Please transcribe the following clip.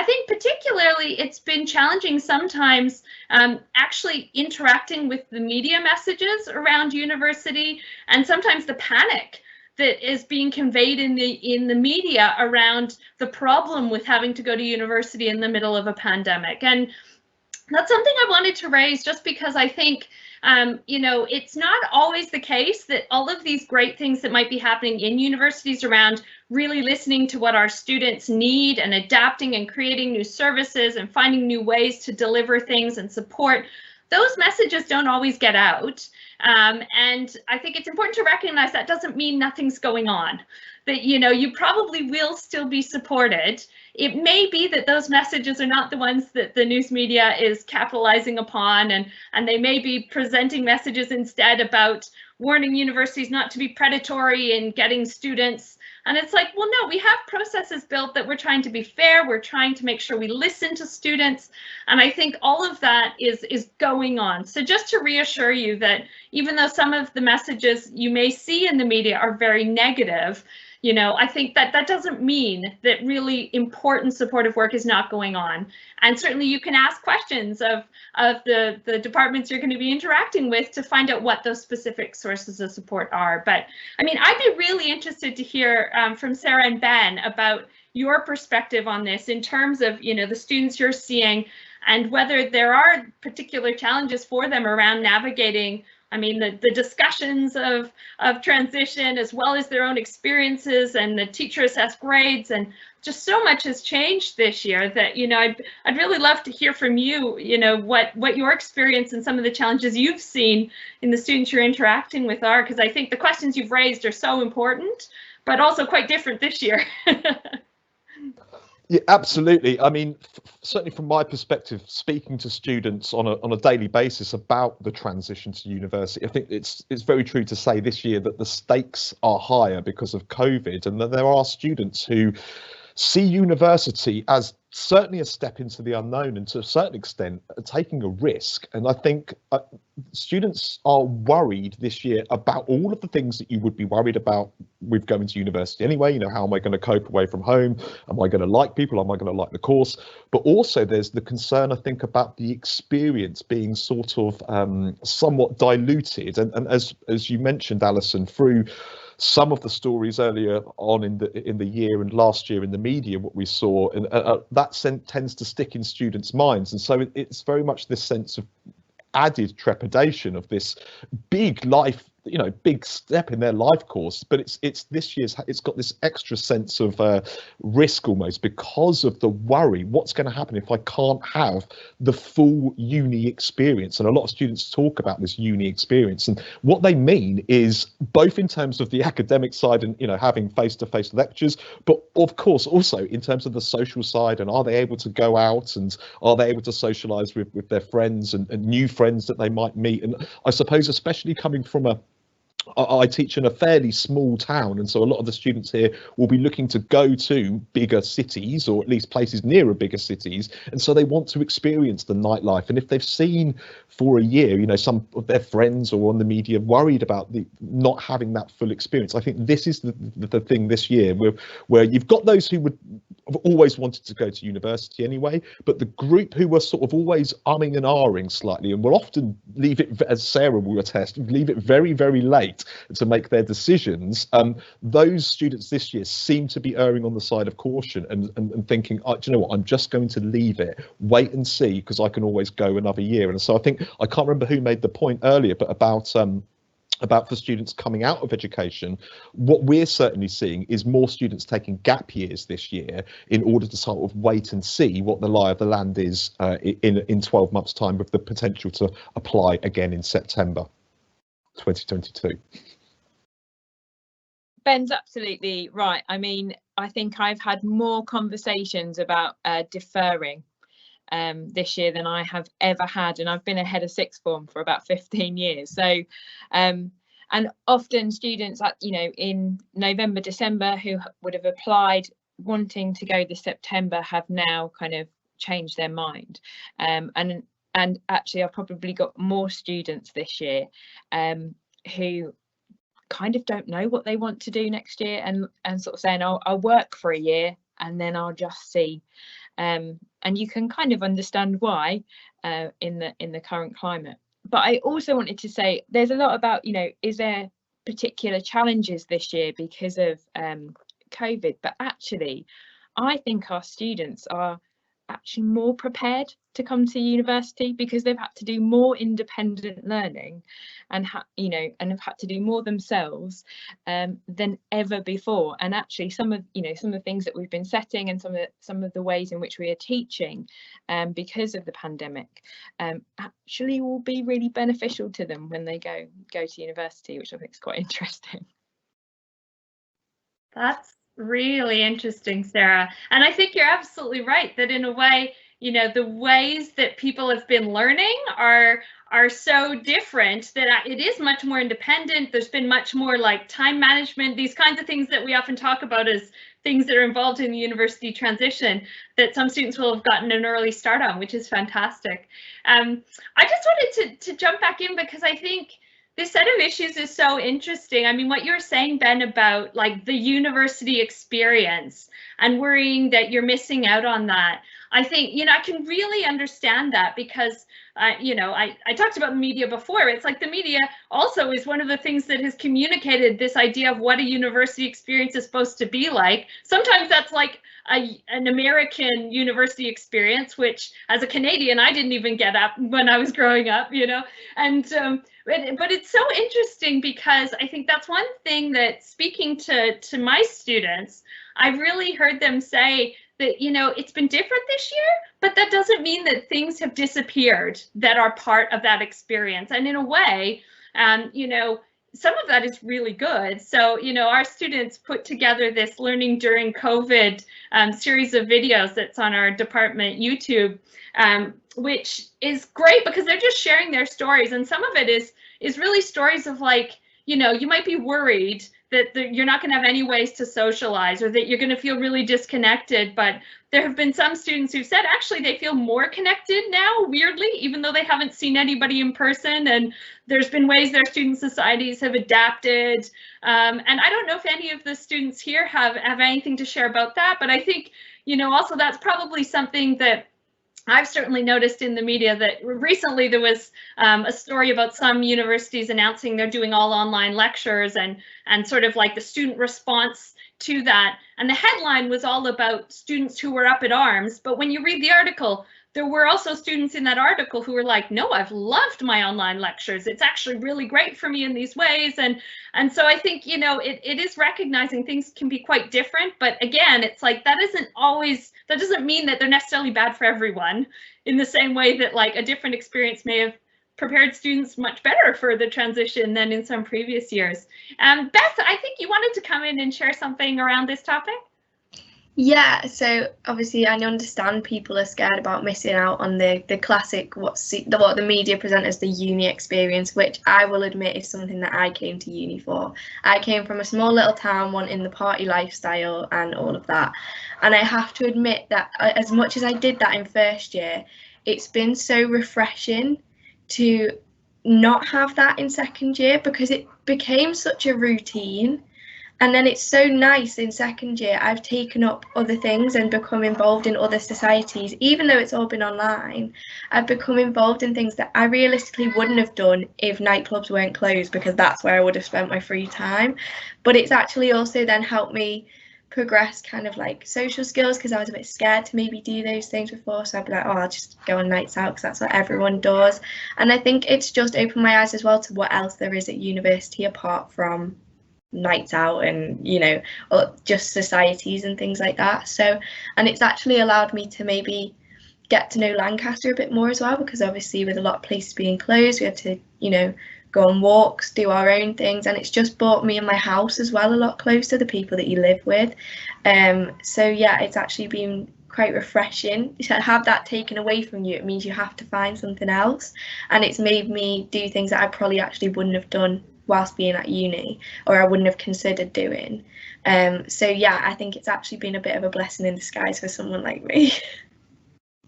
think particularly it's been challenging sometimes actually interacting with the media messages around university, and sometimes the panic that is being conveyed in the media around the problem with having to go to university in the middle of a pandemic. And that's something I wanted to raise, just because I think it's not always the case that all of these great things that might be happening in universities around really listening to what our students need and adapting and creating new services and finding new ways to deliver things and support, those messages don't always get out. And I think it's important to recognize that doesn't mean nothing's going on, that, you probably will still be supported. It may be that those messages are not the ones that the news media is capitalizing upon, and they may be presenting messages instead about warning universities not to be predatory in getting students. And it's like, well, no, we have processes built that we're trying to be fair. We're trying to make sure we listen to students. And I think all of that is going on. So just to reassure you that even though some of the messages you may see in the media are very negative, I think that doesn't mean that really important supportive work is not going on. And certainly you can ask questions of the departments you're going to be interacting with to find out what those specific sources of support are. But I mean, I'd be really interested to hear from Sarah and Ben about your perspective on this in terms of, the students you're seeing and whether there are particular challenges for them around navigating, the discussions of transition, as well as their own experiences and the teacher assessed grades, and just so much has changed this year that, I'd really love to hear from you, what your experience and some of the challenges you've seen in the students you're interacting with are, because I think the questions you've raised are so important, but also quite different this year. Yeah, absolutely. Certainly from my perspective, speaking to students on a daily basis about the transition to university, I think it's very true to say this year that the stakes are higher because of COVID, and that there are students who see university as certainly a step into the unknown, and to a certain extent taking a risk. And I think students are worried this year about all of the things that you would be worried about with going to university anyway. How am I going to cope away from home? Am I going to like people? Am I going to like the course? But also there's the concern, I think, about the experience being sort of somewhat diluted. And as you mentioned, Alison, through some of the stories earlier on in the year and last year in the media, what we saw, and that tends to stick in students' minds. And so it's very much this sense of added trepidation of this big life, big step in their life course. But it's this year's, it's got this extra sense of risk almost, because of the worry, what's going to happen if I can't have the full uni experience? And a lot of students talk about this uni experience, and what they mean is both in terms of the academic side and having face-to-face lectures, but of course also in terms of the social side, and are they able to go out, and are they able to socialize with their friends and new friends that they might meet? And I suppose especially coming from I teach in a fairly small town, and so a lot of the students here will be looking to go to bigger cities, or at least places nearer bigger cities, and so they want to experience the nightlife. And if they've seen for a year, some of their friends or on the media worried about not having that full experience, I think this is the thing this year where you've got those who have always wanted to go to university anyway, but the group who were sort of always umming and ahhing slightly, and will often leave it, as Sarah will attest, leave it very, very late to make their decisions. Those students this year seem to be erring on the side of caution and thinking, do you know what, I'm just going to leave it, wait and see, because I can always go another year. And so I think, I can't remember who made the point earlier, but about for students coming out of education, what we're certainly seeing is more students taking gap years this year in order to sort of wait and see what the lie of the land is in 12 months' time, with the potential to apply again in September 2022. Ben's absolutely right. I think I've had more conversations about deferring this year than I have ever had, and I've been a head of sixth form for about 15 years. So and often students in November, December, who would have applied wanting to go this September, have now kind of changed their mind. And actually I've probably got more students this year who kind of don't know what they want to do next year, and sort of saying, I'll work for a year and then I'll just see. and you can kind of understand why in the current climate. But I also wanted to say there's a lot about, you know, is there particular challenges this year because of COVID? But actually, I think our students are actually more prepared to come to university because they've had to do more independent learning and have had to do more themselves than ever before. And actually some of the things that we've been setting and some of the ways in which we are teaching because of the pandemic actually will be really beneficial to them when they go to university, which I think is quite interesting. That's really interesting, Sarah. And I think you're absolutely right that in a way, you know, the ways that people have been learning are so different that it is much more independent. There's been much more like time management, these kinds of things that we often talk about as things that are involved in the university transition that some students will have gotten an early start on, which is fantastic. I just wanted to jump back in because I think this set of issues is so interesting. I mean, what you were saying, Ben, about like the university experience and worrying that you're missing out on that. I think, you know, I can really understand that because, you know, I talked about the media before. It's like the media also is one of the things that has communicated this idea of what a university experience is supposed to be like. Sometimes that's like an American university experience, which as a Canadian, I didn't even get up when I was growing up, you know, and but it's so interesting because I think that's one thing that speaking to my students, I've really heard them say that, you know, it's been different this year, but that doesn't mean that things have disappeared that are part of that experience. And in a way, you know, some of that is really good. So, you know, our students put together this Learning During COVID series of videos that's on our department YouTube, which is great because they're just sharing their stories. And some of it is really stories of like, you know, you might be worried that you're not going to have any ways to socialize or that you're going to feel really disconnected. But there have been some students who've said actually they feel more connected now, weirdly, even though they haven't seen anybody in person. And there's been ways their student societies have adapted. And I don't know if any of the students here have anything to share about that. But I think, you know, also that's probably something that I've certainly noticed in the media that recently there was a story about some universities announcing they're doing all online lectures and sort of like the student response to that. And the headline was all about students who were up in arms. But when you read the article, there were also students in that article who were like, no, I've loved my online lectures. It's actually really great for me in these ways. And so I think, you know, it is recognizing things can be quite different. But again, it's like that doesn't mean that they're necessarily bad for everyone in the same way that like a different experience may have prepared students much better for the transition than in some previous years. Beth, I think you wanted to come in and share something around this topic. Yeah, so obviously I understand people are scared about missing out on the classic what the media present as the uni experience, which I will admit is something that I came to uni for. I came from a small little town wanting the party lifestyle and all of that. And I have to admit that as much as I did that in first year, it's been so refreshing to not have that in second year because it became such a routine. And then it's so nice in second year, I've taken up other things and become involved in other societies. Even though it's all been online, I've become involved in things that I realistically wouldn't have done if nightclubs weren't closed because that's where I would have spent my free time. But it's actually also then helped me progress kind of like social skills because I was a bit scared to maybe do those things before. So I'd be like, oh, I'll just go on nights out because that's what everyone does. And I think it's just opened my eyes as well to what else there is at university apart from nights out and, you know, or just societies and things like that. So, and it's actually allowed me to maybe get to know Lancaster a bit more as well, because obviously with a lot of places being closed, we had to, you know, go on walks, do our own things, and it's just brought me and my house as well a lot closer to the people that you live with. So yeah, it's actually been quite refreshing to have that taken away from you. It means you have to find something else, and it's made me do things that I probably actually wouldn't have done whilst being at uni, or I wouldn't have considered doing. So yeah, I think it's actually been a bit of a blessing in disguise for someone like me.